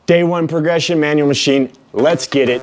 Day one progression manual machine, let's get it.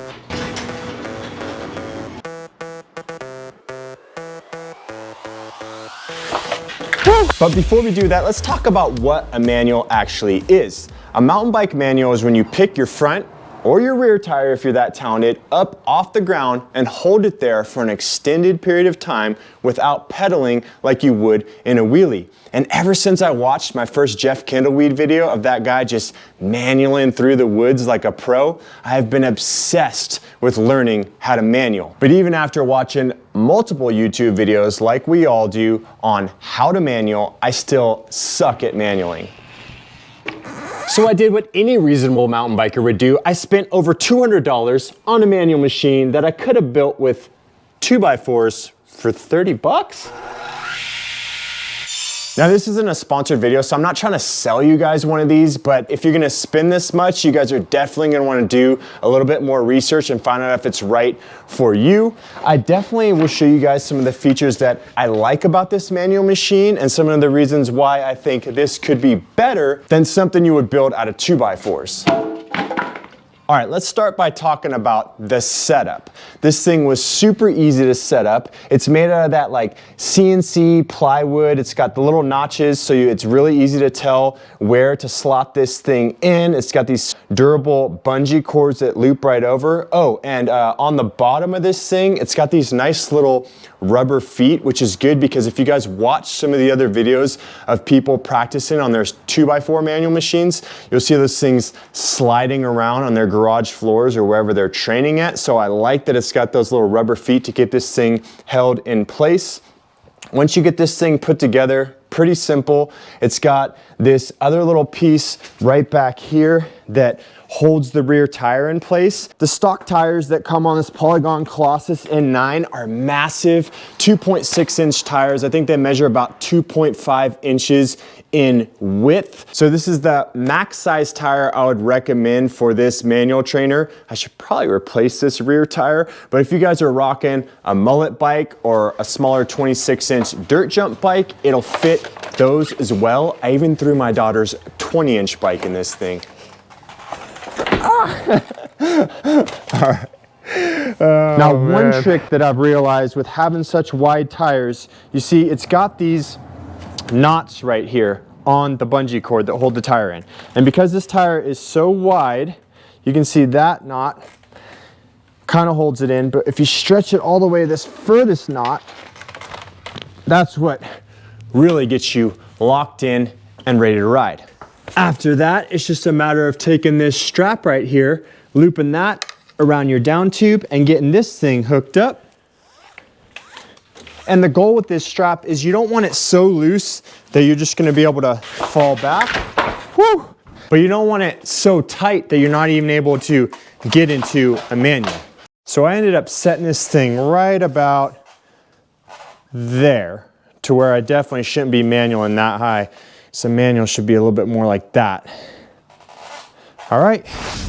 But before we do that, let's talk about what a manual actually is. A mountain bike manual is when you pick your front or your rear tire, if you're that talented, up off the ground and hold it there for an extended period of time without pedaling like you would in a wheelie. And ever since I watched my first Jeff Kindleweed video of that guy just manualing through the woods like a pro, I have been obsessed with learning how to manual. But even after watching multiple YouTube videos like we all do on how to manual, I still suck at manualing. So I did what any reasonable mountain biker would do. I spent over $200 on a manual machine that I could have built with 2x4s for 30 bucks. Now this isn't a sponsored video, so I'm not trying to sell you guys one of these, but if you're gonna spend this much, you guys are definitely gonna wanna do a little bit more research and find out if it's right for you. I definitely will show you guys some of the features that I like about this manual machine and some of the reasons why I think this could be better than something you would build out of 2x4s. All right, let's start by talking about the setup. This thing was super easy to set up. It's made out of that like CNC plywood. It's got the little notches, so it's really easy to tell where to slot this thing in. It's got these durable bungee cords that loop right over. Oh, and on the bottom of this thing, it's got these nice little rubber feet, which is good because if you guys watch some of the other videos of people practicing on their 2x4 manual machines, you'll see those things sliding around on their garage floors or wherever they're training at. So I like that it's got those little rubber feet to keep this thing held in place. Once you get this thing put together, pretty simple. It's got this other little piece right back here that holds the rear tire in place. The stock tires that come on this Polygon Colossus N9 are massive 2.6-inch tires. I think they measure about 2.5 inches in width. So this is the max size tire I would recommend for this manual trainer. I should probably replace this rear tire, but if you guys are rocking a mullet bike or a smaller 26-inch dirt jump bike, it'll fit those as well. I even threw my daughter's 20-inch bike in this thing. All right. Now, one trick that I've realized with having such wide tires, you see it's got these knots right here on the bungee cord that hold the tire in. And because this tire is so wide, you can see that knot kind of holds it in, but if you stretch it all the way to this furthest knot, that's what really gets you locked in and ready to ride. After that, it's just a matter of taking this strap right here, looping that around your down tube and getting this thing hooked up. And the goal with this strap is you don't want it so loose that you're just gonna be able to fall back. Woo! But you don't want it so tight that you're not even able to get into a manual. So I ended up setting this thing right about there to where I definitely shouldn't be manualing that high. So manual should be a little bit more like that. All right,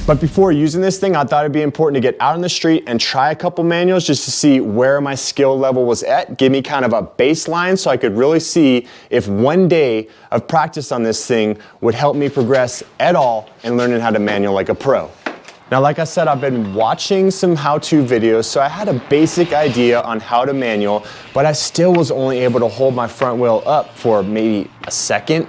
but before using this thing, I thought it'd be important to get out on the street and try a couple manuals just to see where my skill level was at, give me kind of a baseline so I could really see if one day of practice on this thing would help me progress at all in learning how to manual like a pro. Now, like I said, I've been watching some how-to videos, so I had a basic idea on how to manual, but I still was only able to hold my front wheel up for maybe a second,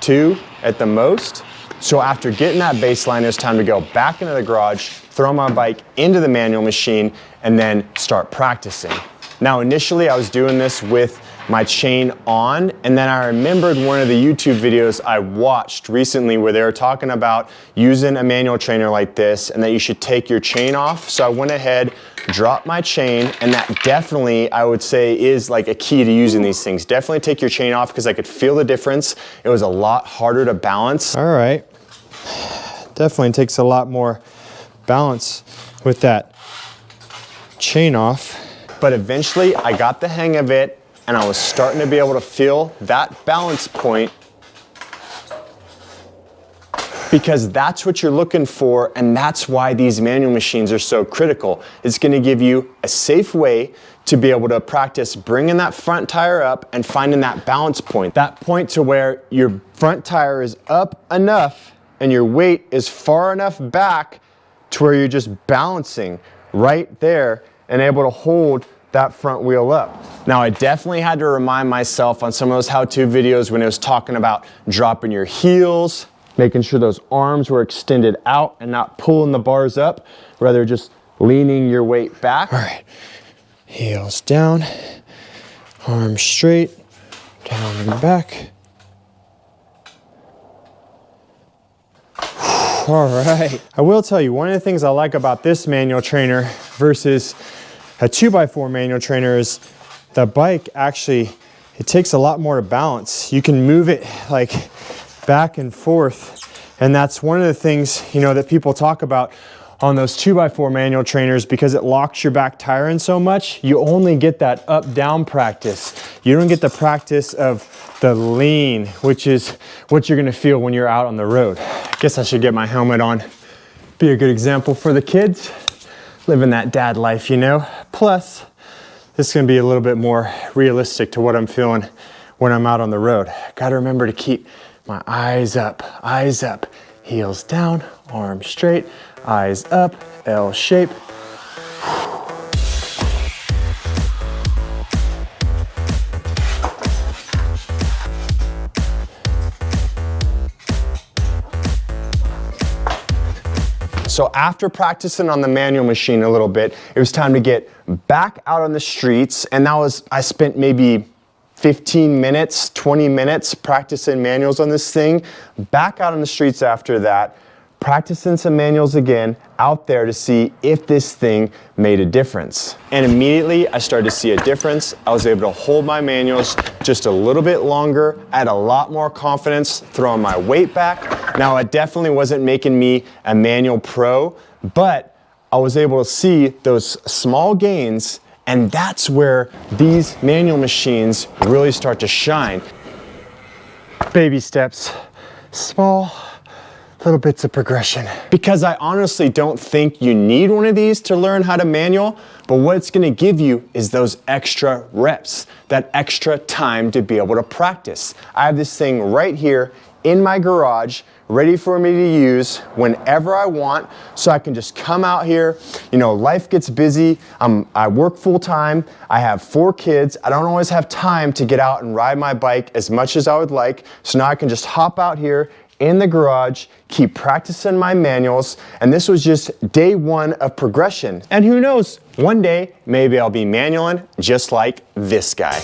two at the most. So after getting that baseline, it was time to go back into the garage, throw my bike into the manual machine, and then start practicing. Now, initially I was doing this with my chain on, and then I remembered one of the YouTube videos I watched recently where they were talking about using a manual trainer like this and that you should take your chain off. So I went ahead, dropped my chain, and that definitely, I would say, is like a key to using these things. Definitely take your chain off because I could feel the difference. It was a lot harder to balance. All right, definitely takes a lot more balance with that chain off. But eventually I got the hang of it and I was starting to be able to feel that balance point, because that's what you're looking for, and that's why these manual machines are so critical. It's going to give you a safe way to be able to practice bringing that front tire up and finding that balance point, that point to where your front tire is up enough and your weight is far enough back to where you're just balancing right there and able to hold that front wheel up. Now, I definitely had to remind myself on some of those how-to videos when it was talking about dropping your heels, making sure those arms were extended out and not pulling the bars up, rather just leaning your weight back. All right, heels down, arms straight, down and back. All right. I will tell you, one of the things I like about this manual trainer versus a 2x4 manual trainer is the bike actually, it takes a lot more to balance. You can move it like back and forth. And that's one of the things, you know, that people talk about on those 2x4 manual trainers, because it locks your back tire in so much. You only get that up-down practice. You don't get the practice of the lean, which is what you're gonna feel when you're out on the road. I guess I should get my helmet on. Be a good example for the kids. Living that dad life, you know. Plus, this is gonna be a little bit more realistic to what I'm feeling when I'm out on the road. Gotta remember to keep my eyes up, heels down, arms straight, eyes up, L shape. So after practicing on the manual machine a little bit, it was time to get back out on the streets, and I spent maybe 15 minutes, 20 minutes practicing manuals on this thing. Back out on the streets after that, practicing some manuals again out there to see if this thing made a difference. And immediately I started to see a difference. I was able to hold my manuals just a little bit longer. I had a lot more confidence throwing my weight back. Now, it definitely wasn't making me a manual pro, but I was able to see those small gains, and that's where these manual machines really start to shine. Baby steps, small little bits of progression. Because I honestly don't think you need one of these to learn how to manual, but what it's gonna give you is those extra reps, that extra time to be able to practice. I have this thing right here in my garage, ready for me to use whenever I want, so I can just come out here. You know, life gets busy. I work full time. I have 4 kids. I don't always have time to get out and ride my bike as much as I would like. So now I can just hop out here in the garage, keep practicing my manuals, and this was just day 1 of progression. And who knows, one day, maybe I'll be manualing just like this guy.